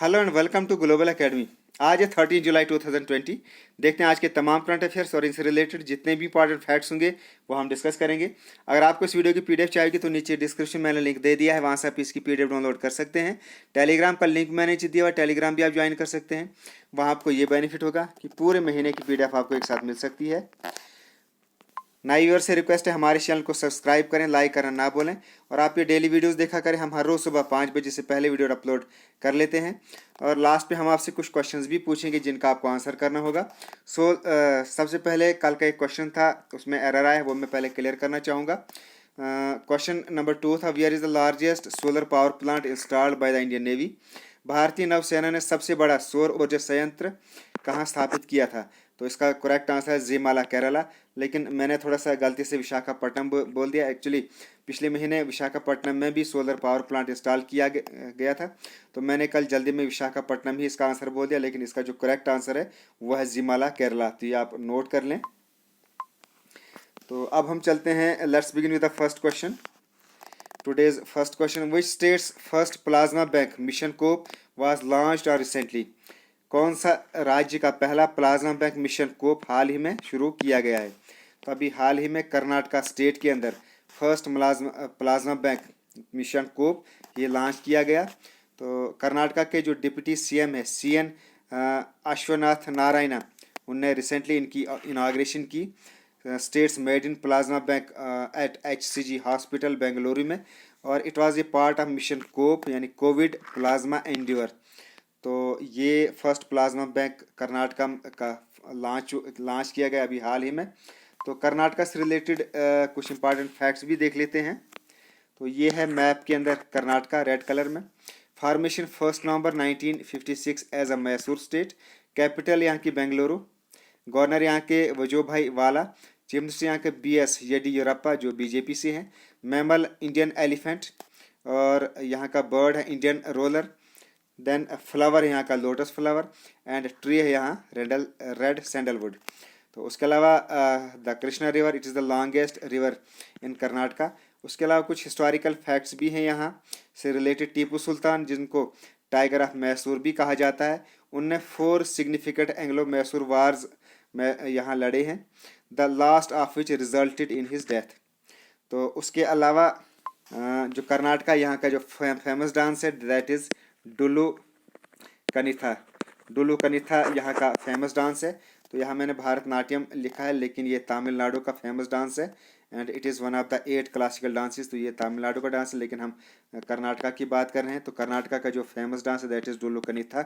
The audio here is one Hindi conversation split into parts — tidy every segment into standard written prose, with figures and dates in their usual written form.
Hello and welcome to global academy. आज है 13 जुलाई 2020। देखते हैं आज के तमाम करंट अफेयर्स और इनसे रिलेटेड जितने भी इंपॉर्टेंट फैक्ट्स होंगे वो हम डिस्कस करेंगे। अगर आपको इस वीडियो की पीडीएफ चाहिए तो नीचे डिस्क्रिप्शन में मैंने लिंक दे दिया है, वहाँ से आप इसकी पीडीएफ डाउनलोड कर सकते हैं। टेलीग्राम का लिंक मैंने नीचे दिया हुआ, टेलीग्राम भी आप ज्वाइन कर सकते हैं। वहाँ आपको ये बेनिफिट होगा कि पूरे महीने की पीडीएफ आपको एक साथ मिल सकती है। नए व्यूअर से रिक्वेस्ट है हमारे चैनल को सब्सक्राइब करें, लाइक करना ना भूलें और आप ये डेली वीडियोस देखा करें। हम हर रोज़ सुबह 5 बजे से पहले वीडियो अपलोड कर लेते हैं और लास्ट पे हम आपसे कुछ क्वेश्चंस भी पूछेंगे जिनका आपको आंसर करना होगा। सबसे पहले कल का एक क्वेश्चन था, उसमें एरर आया है, वो मैं पहले क्लियर करना चाहूँगा। क्वेश्चन नंबर 2 था, wear is the largest solar power plant installed by the Indian navy. भारतीय नौसेना ने सबसे बड़ा सौर ऊर्जा संयंत्र कहाँ स्थापित किया था? तो इसका करेक्ट आंसर है जीमाला, केरला। लेकिन मैंने थोड़ा सा गलती से विशाखापट्टनम बोल दिया। एक्चुअली पिछले महीने विशाखापट्टनम में भी सोलर पावर प्लांट इंस्टॉल किया गया था, तो मैंने कल जल्दी में विशाखापट्टनम ही इसका आंसर बोल दिया, लेकिन इसका जो करेक्ट आंसर है वह है जीमाला, केरला। तो ये आप नोट कर लें। तो अब हम चलते हैं, let's begin with the first question. Today's first question, which state's first plasma bank mission cope was launched or recently? कौन सा राज्य का पहला प्लाज्मा बैंक मिशन कोप हाल ही में शुरू किया गया है? तो अभी हाल ही में कर्नाटका स्टेट के अंदर first plasma bank mission cope ये लॉन्च किया गया। तो कर्नाटका के जो डिप्टी सीएम है CN अश्वनाथ नारायण, उनने रिसेंटली इनकी इनाग्रेशन की। States made in plasma bank at HCG hospital Bengaluru में, और it was a part of mission cope यानी कोविड प्लाज्मा एंड्योर। तो ये फर्स्ट प्लाज्मा बैंक कर्नाटका का लॉन्च किया गया अभी हाल ही में। तो कर्नाटका से रिलेटेड कुछ इंपॉर्टेंट फैक्ट्स भी देख लेते हैं। तो ये है मैप के अंदर कर्नाटका रेड कलर में। फॉर्मेशन 1 नवंबर 1956 as a Mysore state. Capital यहाँ की बेंगलुरु। गवर्नर यहाँ के वजूभाई वाला। चीफ मिनिस्टर यहाँ के BS येडियुरप्पा जो BJP से हैं। मैमल इंडियन एलिफेंट, और यहाँ का बर्ड है इंडियन रोलर। देन फ्लावर यहाँ का लोटस फ्लावर, एंड ट्री है यहाँ रेड सैंडलवुड। तो उसके अलावा the Krishna river, it is the longest river in Karnataka. उसके अलावा कुछ हिस्टोरिकल फैक्ट्स भी हैं यहाँ से रिलेटेड। टीपू सुल्तान, जिनको टाइगर ऑफ मैसूर भी कहा जाता है, उनने 4 सिग्निफिकेंट एंग्लो मैसूर वार्स में यहाँ लड़े हैं, the last of which resulted in his death. तो उसके अलावा जो कर्नाटका यहाँ का जो फेमस डांस है दैट इज़ डुलू कनिथा। डुलू कनिथा यहाँ का फेमस डांस है। तो यहाँ मैंने भारतनाट्यम लिखा है, लेकिन ये तमिलनाडु का फेमस डांस है and it is one of the 8 classical dances. तो ये तमिलनाडु का डांस है, लेकिन हम कर्नाटका की बात कर रहे हैं। तो कर्नाटका का जो फेमस डांस है दैट इज़ डुलू कनिथा,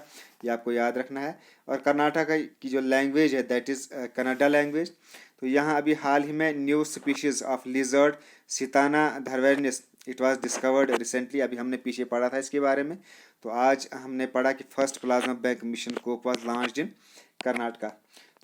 ये आपको याद रखना है। और कर्नाटका की जो लैंग्वेज है दैट इज़ कन्नड़ा लैंग्वेज। तो यहाँ अभी हाल ही में new species of lizard Sitana dharwarensis it was discovered recently. अभी हमने पीछे पढ़ा था इसके बारे में। तो आज हमने पढ़ा कि first plasma bank mission cope was launched in Karnataka.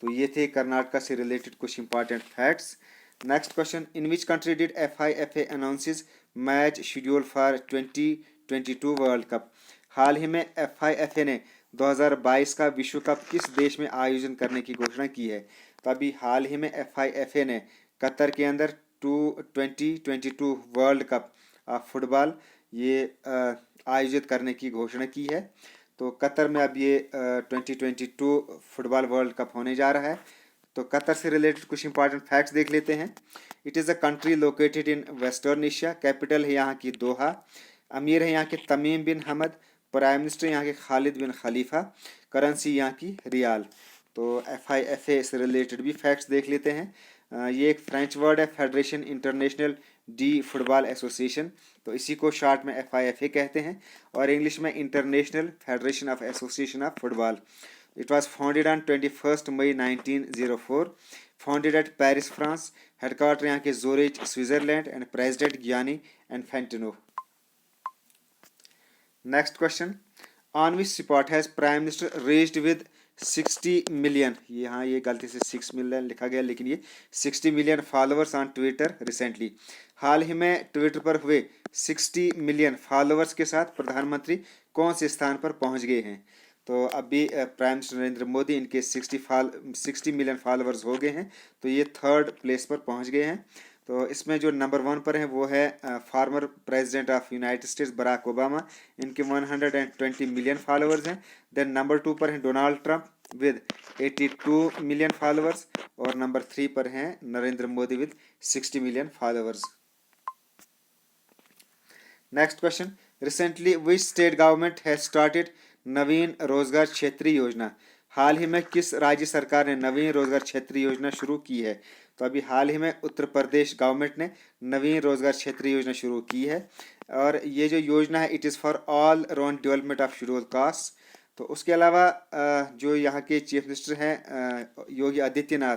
तो ये थे कर्नाटका से रिलेटेड कुछ important facts. Next question, in which country did FIFA announces match schedule for 2022 world cup. हाल ही में FIFA ने 2022 का विश्व कप किस देश में आयोजन करने की घोषणा की है? तो अभी हाल ही में FIFA ने कतर के अंदर 2022 वर्ल्ड कप फुटबॉल ये आयोजित करने की घोषणा की है। तो कतर में अब ये 2022 फुटबॉल वर्ल्ड कप होने जा रहा है। तो कतर से रिलेटेड कुछ इंपॉर्टेंट फैक्ट्स देख लेते हैं। It is a country located in western Asia. Capital है यहाँ की दोहा। अमीर है यहाँ के तमीम बिन हमद। प्राइम मिनिस्टर यहाँ के खालिद बिन खलीफा। करेंसी यहाँ की रियाल। तो FIFA से रिलेटेड भी फैक्ट्स देख लेते हैं। ये एक फ्रेंच वर्ड है, federation international D football association. तो इसी को शॉर्ट में FIFA कहते हैं, और इंग्लिश में international federation of association of football. It was founded on 21 May 1904, founded at Paris France. Headquarter यहाँ के Zurich Switzerland, and president Gianni Infantino. Next question, on which spot has prime minister raised with 60 million, यहाँ ये गलती से 6 मिलियन लिखा गया, लेकिन ये 60 million followers on twitter recently. हाल ही में ट्विटर पर हुए 60 मिलियन फॉलोअर्स के साथ प्रधानमंत्री कौन से स्थान पर पहुंच गए हैं? तो अभी प्राइम मिनिस्टर नरेंद्र मोदी, इनके 60 मिलियन फॉलोअर्स हो गए हैं, तो ये 3rd प्लेस पर पहुंच गए हैं। तो इसमें जो नंबर 1 पर है वो है former president of united states Barack Obama, इनके 120 मिलियन फॉलोअर्स हैं। देन नंबर 2 पर हैं Donald Trump with 82 million followers, और नंबर 3 पर हैं Narendra Modi with 60 million followers. Next question, recently which state government has started नवीन रोजगार क्षेत्रीय योजना? हाल ही में किस राज्य सरकार ने नवीन रोजगार क्षेत्रीय योजना शुरू की है? तो अभी हाल ही में उत्तर प्रदेश गवर्नमेंट ने नवीन रोजगार क्षेत्रीय योजना शुरू की है, और ये जो योजना है it is for all round development of schedule caste. तो उसके अलावा जो यहाँ के चीफ मिनिस्टर हैं Yogi Adityanath,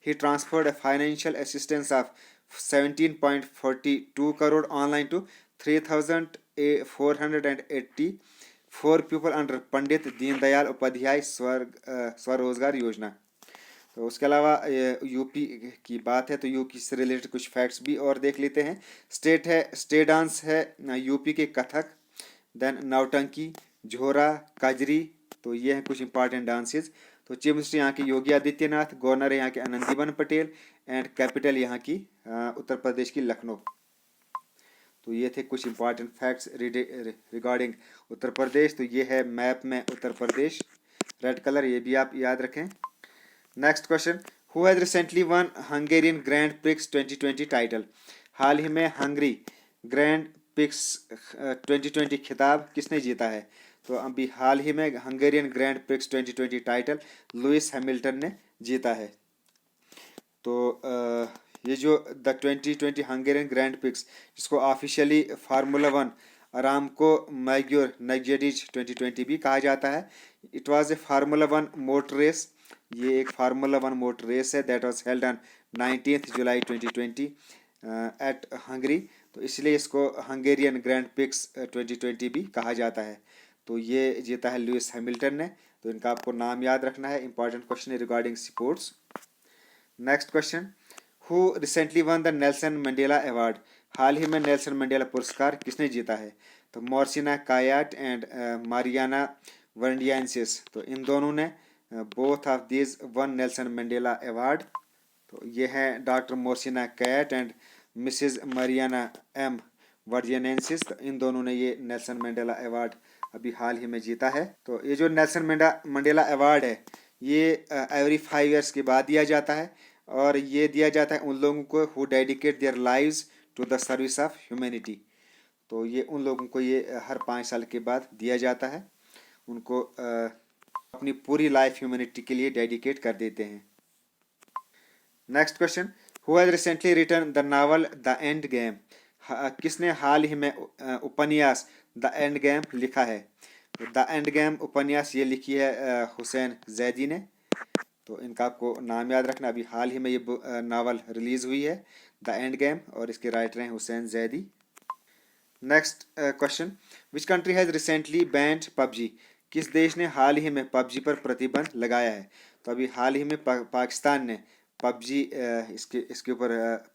he transferred financial assistance of 17.42 crore online to 3,484 people under Pandit Deendayal Upadhyay स्वरोजगार योजना। तो उसके अलावा यूपी की बात है तो यूपी से रिलेटेड कुछ फैक्ट्स भी और देख लेते हैं। स्टेट डांस है यूपी के कथक, देन नौटंकी, झोरा, कजरी, तो ये हैं कुछ इंपॉर्टेंट डांसेस। तो चीफ मिनिस्टर यहाँ के योगी आदित्यनाथ, गवर्नर यहाँ के आनंदीबेन पटेल, एंड कैपिटल यहाँ की उत्तर प्रदेश की लखनऊ। तो ये थे कुछ important facts regarding Uttar Pradesh. तो ये है मैप में उत्तर प्रदेश, रेड कलर, ये भी आप याद रखें। Next question, who has recently won Hungarian grand prix 2020 title? हाल ही में हंगरी ग्रैंड प्रिक्स 2020 खिताब किसने जीता है? तो अभी हाल ही में Hungarian grand prix 2020 title Lewis Hamilton ने जीता है। तो ये जो द 2020 हंगेरियन ग्रैंड प्रिक्स, जिसको officially formula 1 Aramco Magyar Nagydij 2020 भी कहा जाता है, it was a formula 1 motor race. ये एक फार्मूला 1 मोटर रेस है that was held on 19 July 2020 at Hungary. तो इसलिए इसको हंगेरियन ग्रैंड प्रिक्स 2020 भी कहा जाता है। तो ये जीता है लुइस हैमिल्टन ने। तो इनका आपको नाम याद रखना है, इंपॉर्टेंट क्वेश्चन है regarding sports. Next question, who recently won the Nelson Mandela award? हाल ही में नेल्सन मंडेला पुरस्कार किसने जीता है? तो मोर्सिना कायाट एंड मारियाना वर्डियंसिस, तो इन दोनों ने both of these won Nelson Mandela award. तो ये हैं doctor Morissanda Kouyate and Mrs Marianna M Vardinoyannis. तो इन दोनों ने ये नेल्सन मंडेला अवार्ड अभी हाल ही में जीता है। तो ये जो नेल्सन मंडेला अवार्ड है ये एवरी 5 ईयर्स के बाद दिया जाता है, और ये दिया जाता है उन लोगों को who dedicate their lives to the service of humanity. तो ये उन लोगों को ये हर 5 साल के बाद दिया जाता है, उनको अपनी पूरी लाइफ ह्यूमैनिटी के लिए डेडिकेट कर देते हैं। Next question, who has recently written the novel the end game? किसने हाल ही में उपन्यास द एंड गेम लिखा है? द एंड गेम उपन्यास ये लिखी है हुसैन जैदी ने। तो इनका आपको नाम याद रखना। अभी हाल ही में ये नावल रिलीज हुई है द एंड गेम, और इसके राइटर हैं Hussain Zaidi. Next question, which country has recently band PUBG? किस देश ने हाल ही में पबजी पर प्रतिबंध लगाया है? तो अभी हाल ही में पाकिस्तान ने पबजी इसके ऊपर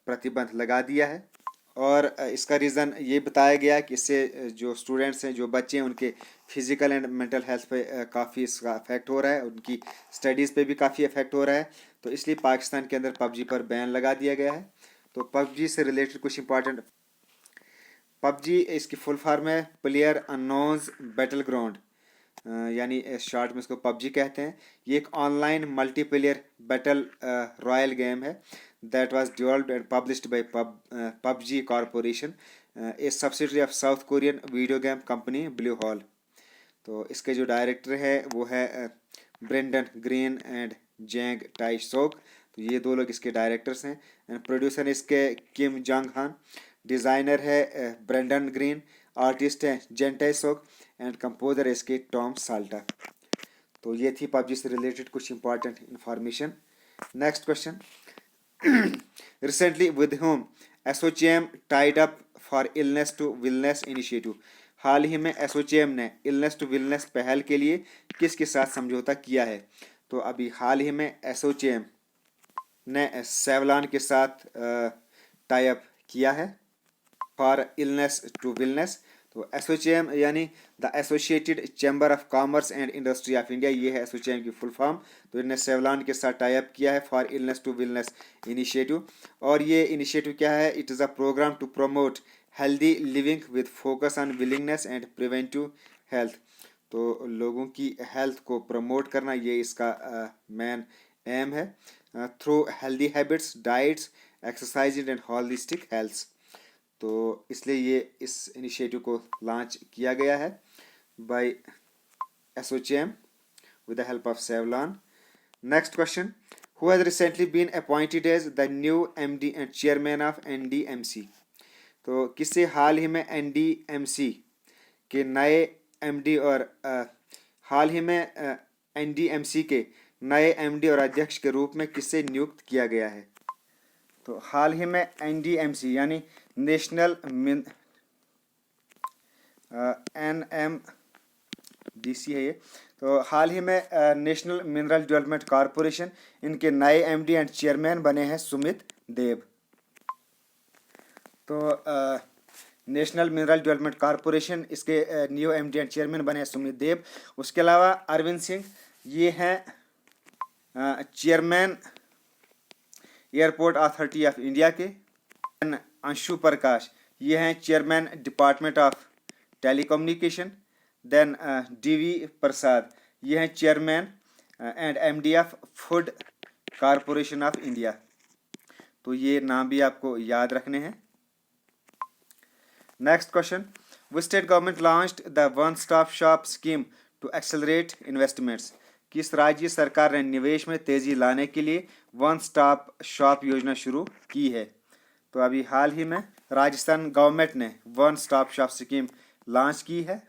प्रतिबंध लगा दिया है, और इसका रीज़न ये बताया गया कि इससे जो स्टूडेंट्स हैं, जो बच्चे हैं, उनके फिजिकल एंड मेंटल हेल्थ पे काफ़ी इसका इफेक्ट हो रहा है, उनकी स्टडीज़ पे भी काफ़ी इफेक्ट हो रहा है। तो इसलिए पाकिस्तान के अंदर पबजी पर बैन लगा दिया गया है। तो पबजी से रिलेटेड कुछ इंपॉर्टेंट, पबजी इसकी फुल फॉर्म है प्लेयर अननोन्स बैटल ग्राउंड, यानी शॉर्ट में इसको पबजी कहते हैं। ये एक online multiplayer battle royale game है that was developed and published by PUBG corporation, a subsidiary of South Korean video game company Blue Hole. तो इसके जो डायरेक्टर है वो है Brendan Greene and Jang Tae Seok. तो ये 2 लोग इसके डायरेक्टर्स हैं, एंड प्रोड्यूसर इसके किम जोंग हान, डिज़ाइनर है ब्रेंडन ग्रीन, आर्टिस्ट है जेन टाई सोक, एंड कंपोजर है इसके टॉम साल्टा। तो ये थी पबजी से रिलेटेड कुछ important information. Next question, recently with whom ASSOCHAM tied up for illness to wellness initiative? हाल ही में एसोचैम ने इलनेस टू वेलनेस पहल के लिए किसके साथ समझौता किया है? तो अभी हाल ही में एसोचैम ने सेवलॉन के साथ टाई अप किया है फॉर इलनेस टू वेलनेस। तो एसोचैम यानी the associated chamber of commerce and industry of India, ये है एसोचैम की फुल फॉर्म। तो इन्होंने सेवलॉन के साथ टाई अप किया है for illness to wellness initiative. और ये इनिशिएटिव क्या है? It is a programme to promote healthy living with focus on willingness and preventive health. तो लोगों की हेल्थ को प्रमोट करना ये इसका मेन एम है, through healthy habits, diets, exercise and holistic health. तो इसलिए ये इस इनिशिएटिव को लॉन्च किया गया है by ASSOCHAM with the help of Savlon. Next question, who has recently been appointed as the new MD and chairman of NDMC. तो किससे हाल ही में एनडीएमसी के नए एमडी और हाल ही में एनडीएमसी के नए एमडी और अध्यक्ष के रूप में किससे नियुक्त किया गया है? तो हाल ही में एनडीएमसी यानी नेशनल एनएमडीसी है ये। तो हाल ही में नेशनल मिनरल डेवलपमेंट कॉरपोरेशन, इनके नए एमडी एंड चेयरमैन बने हैं सुमित देव। तो नेशनल मिनरल डेवलपमेंट कॉरपोरेशन, इसके न्यू एमडी एंड चेयरमैन बने हैं सुमित देव। उसके अलावा अरविंद सिंह, ये हैं chairman airport authority of India के। अंशु प्रकाश, ये हैं chairman department of telecommunication. Then DV Prasad, ये हैं chairman and MD of food corporation of India. तो ये नाम भी आपको याद रखने हैं। Next question, which state government launched the one stop shop scheme to accelerate investments. किस राज्य सरकार ने निवेश में तेजी लाने के लिए वन स्टॉप शॉप योजना शुरू की है? तो अभी हाल ही में राजस्थान गवर्नमेंट ने one stop shop scheme launch की है।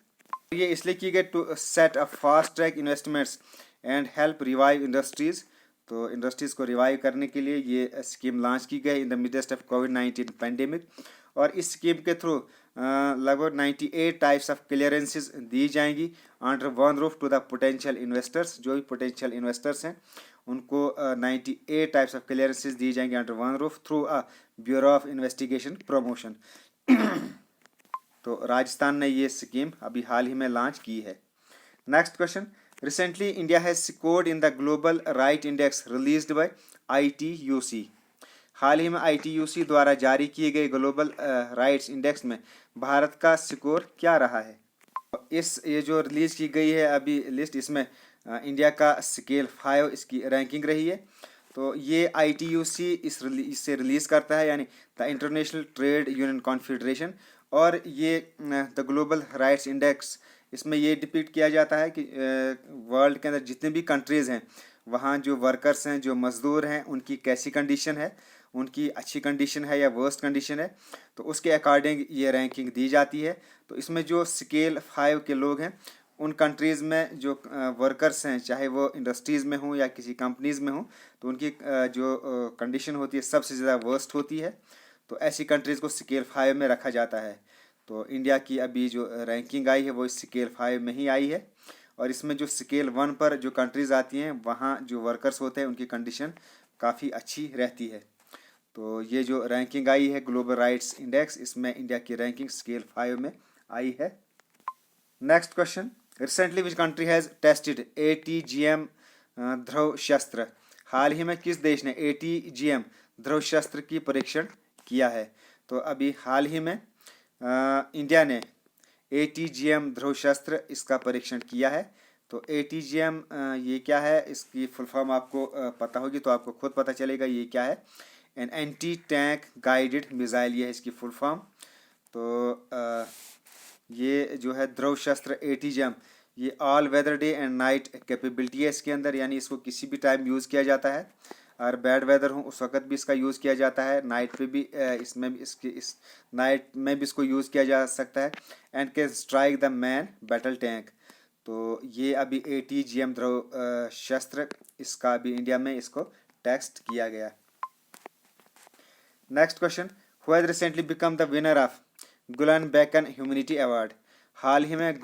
ये इसलिए की गई to set a fast track investments and help revive industries. तो इंडस्ट्रीज को रिवाइव करने के लिए ये स्कीम लॉन्च की गई इन द मिडेस्ट ऑफ कोविड-19 पैंडेमिक। और इस स्कीम के थ्रू लगभग 98 टाइप्स ऑफ क्लियरेंसेस दी जाएंगी under one roof to the potential investors. जो भी पोटेंशियल इन्वेस्टर्स हैं उनको 98 टाइप्स ऑफ क्लियरेंसेस दी जाएंगी under one roof through a bureau of investigation promotion. तो राजस्थान ने ये स्कीम अभी हाल ही में लॉन्च की है। Next question, recently India has scored in the global right index released by ITUC। हाल ही में ITUC द्वारा जारी किए गए ग्लोबल राइट्स इंडेक्स में भारत का स्कोर क्या रहा है? ये जो रिलीज की गई है अभी लिस्ट, इसमें इंडिया का स्केल 5 इसकी रैंकिंग रही है। तो ये ITUC इससे रिलीज़ करता है, यानी the international trade union confederation. और ये द ग्लोबल राइट्स इंडेक्स, इसमें ये डिपिक्ट किया जाता है कि वर्ल्ड के अंदर जितने भी कंट्रीज़ हैं वहाँ जो वर्कर्स हैं, जो मज़दूर हैं, उनकी कैसी कंडीशन है, उनकी अच्छी कंडीशन है या वर्स्ट कंडीशन है। तो उसके अकॉर्डिंग ये रैंकिंग दी जाती है। तो इसमें जो स्केल 5 के लोग हैं, उन कंट्रीज़ में जो वर्कर्स हैं, चाहे वो इंडस्ट्रीज़ में हों या किसी कंपनीज़ में हों, तो उनकी जो कंडीशन होती है सबसे ज़्यादा वर्स्ट होती है। तो ऐसी कंट्रीज़ को स्केल 5 में रखा जाता है। तो इंडिया की अभी जो रैंकिंग आई है वो इस स्केल 5 में ही आई है। और इसमें जो स्केल 1 पर जो कंट्रीज़ आती हैं वहाँ जो वर्कर्स होते हैं उनकी कंडीशन काफ़ी अच्छी रहती है। तो ये जो रैंकिंग आई है ग्लोबल राइट्स इंडेक्स, इसमें इंडिया की रैंकिंग स्केल 5 में आई है। Next question, recently which country has tested ATGM ध्रुव शस्त्र। हाल ही में किस देश ने ATGM ध्रुव शस्त्र की परीक्षण किया है? तो अभी हाल ही में इंडिया ने ATGM ध्रुव शस्त्र इसका परीक्षण किया है। तो ATGM ये क्या है, इसकी फुल फॉर्म आपको पता होगी तो आपको खुद पता चलेगा ये क्या है। An anti tank guided missile, ये है इसकी फुल फॉर्म। तो ये जो है ध्रुव शस्त्र ATGM, ये all weather day and night capability है इसके अंदर, यानी इसको किसी भी टाइम यूज़ किया जाता है। और बैड वेदर हो उस वक्त भी इसका यूज़ किया जाता है, नाइट पे भी इसमें भी इस नाइट में भी इसको यूज़ किया जा सकता है। And can strike the man battle tank. तो ये अभी ATGM ध्रुव शस्त्र, इसका अभी इंडिया में इसको टेस्ट किया गया। Next question, who has recently become the winner of Gulbenkian humanity award. हाल ही में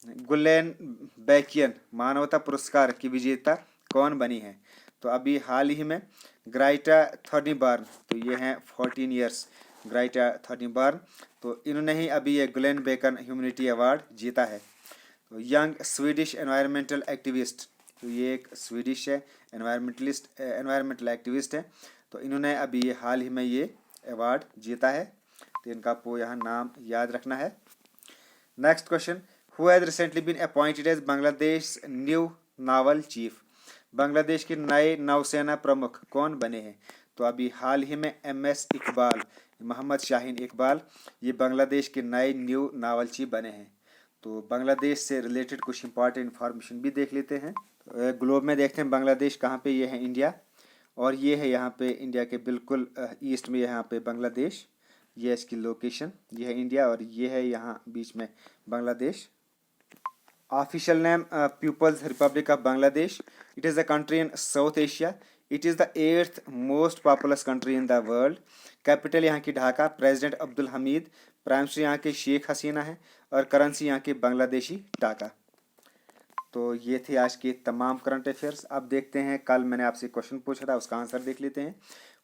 गुलेनबेकियन मानवता पुरस्कार की विजेता कौन बनी है? तो अभी हाल ही में ग्राइटा थर्निबर्न, तो ये हैं 14 ईयर्स ग्राइटा थर्निबर्न। तो इन्होंने ही अभी ये ग्लेन बेकन ह्यूमैनिटी अवार्ड जीता है। तो यंग स्वीडिश एनवायरमेंटल एक्टिविस्ट, तो ये एक स्वीडिश है एनवायरमेंटल एक्टिविस्ट है, तो इन्होंने अभी ये हाल ही में ये अवार्ड जीता है, तो इनका आपको यहाँ नाम याद रखना है। Next question, who has recently been appointed as Bangladesh new naval chief, Bangladesh के नए नौसेना प्रमुख कौन बने हैं? तो अभी हाल ही में MS इकबाल, मोहम्मद शाहीन इकबाल, ये बांग्लादेश के नए न्यू नावल चीफ बने हैं। तो बांग्लादेश से रिलेटेड कुछ इंपॉर्टेंट इन्फॉर्मेशन भी देख लेते हैं। ग्लोब में देखते हैं बांग्लादेश कहाँ पे, ये है इंडिया, और ये है यहाँ पे इंडिया के बिल्कुल ईस्ट में यहाँ पे बांग्लादेश, ये इसकी लोकेशन, ये है इंडिया और ये है यहाँ बीच में Bangladesh. Official name people's republic of Bangladesh, it is a country in South Asia, it is the 8th most populous country in the world. Capital यहाँ की Dhaka, president Abdul Hamid, prime minister यहाँ के शेख हसीना है और करेंसी यहाँ की बांग्लादेशी टाका। तो ये थे आज के तमाम करंट अफेयर्स। अब देखते हैं, कल मैंने आपसे क्वेश्चन पूछा था, उसका आंसर देख लेते हैं।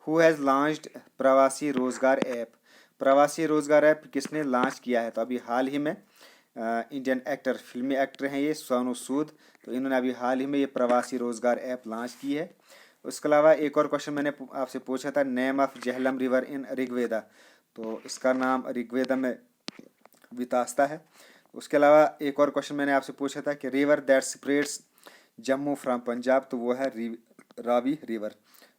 हु हैज़ लॉन्च्ड प्रवासी रोजगार ऐप, प्रवासी रोजगार ऐप किसने लॉन्च किया है? तो अभी हाल ही में इंडियन एक्टर, फिल्मी एक्टर हैं ये सोनू सूद, तो इन्होंने अभी हाल ही में ये प्रवासी रोजगार ऐप लॉन्च की है। उसके अलावा एक और क्वेश्चन मैंने आपसे पूछा था, name of Jhelum river in Rigveda, तो इसका नाम ऋग्वेदा में वितास्ता है। उसके अलावा एक और क्वेश्चन मैंने आपसे पूछा था कि river that separates Jammu from Punjab, तो वो है रावी रिवर।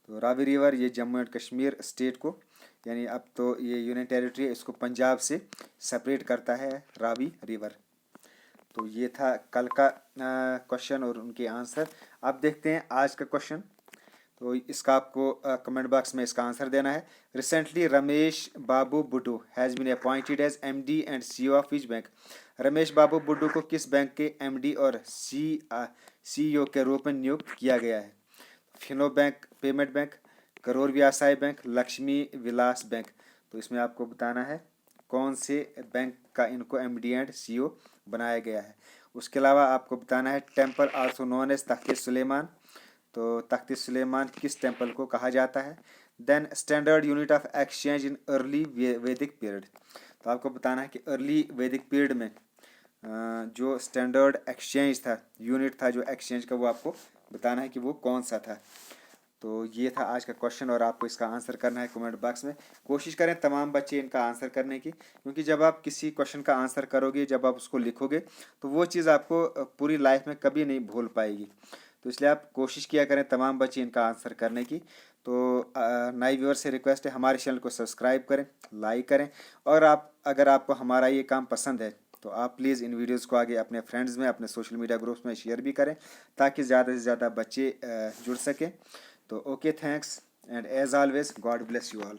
तो रावी रिवर ये जम्मू एंड कश्मीर स्टेट को, यानी अब तो ये यूनियन टेरिटरी है, इसको पंजाब से सेपरेट करता है रावी रिवर। तो ये था कल का क्वेश्चन और उनके आंसर। अब देखते हैं आज का क्वेश्चन, तो इसका आपको कमेंट बॉक्स में इसका आंसर देना है। Recently Ramesh Babu Boddu has been appointed as MD and CEO of which bank, Ramesh Babu Boddu को किस बैंक के MD और CEO के रूप में नियुक्त किया गया है? Fino bank, payment bank, crore व्यवसाय बैंक, लक्ष्मी विलास बैंक। तो इसमें आपको बताना है कौन से बैंक का इनको MD एंड CEO बनाया गया है। उसके अलावा आपको बताना है temple also known as Takht Suleman, तो तख्त सुलेमान किस टेम्पल को कहा जाता है? Then standard unit of exchange in early Vedic period, तो आपको बताना है कि अर्ली वैदिक पीरियड में जो स्टैंडर्ड एक्सचेंज था, यूनिट था जो एक्सचेंज का, वो आपको बताना है कि वो कौन सा था। तो ये था आज का क्वेश्चन और आपको इसका आंसर करना है कमेंट बॉक्स में। कोशिश करें तमाम बच्चे इनका आंसर करने की, क्योंकि जब आप किसी क्वेश्चन का आंसर करोगे, जब आप उसको लिखोगे, तो वो चीज़ आपको पूरी लाइफ में कभी नहीं भूल पाएगी। तो इसलिए आप कोशिश किया करें तमाम बच्चे इनका आंसर करने की। तो नए व्यूअर से रिक्वेस्ट है, हमारे चैनल को सब्सक्राइब करें, लाइक करें, और अगर आपको हमारा ये काम पसंद है तो आप प्लीज़ इन वीडियोज़ को आगे अपने फ्रेंड्स में, अपने सोशल मीडिया ग्रुप्स में शेयर भी करें, ताकि ज़्यादा से ज़्यादा बच्चे जुड़ सकें। तो okay, thanks and as always God bless you all.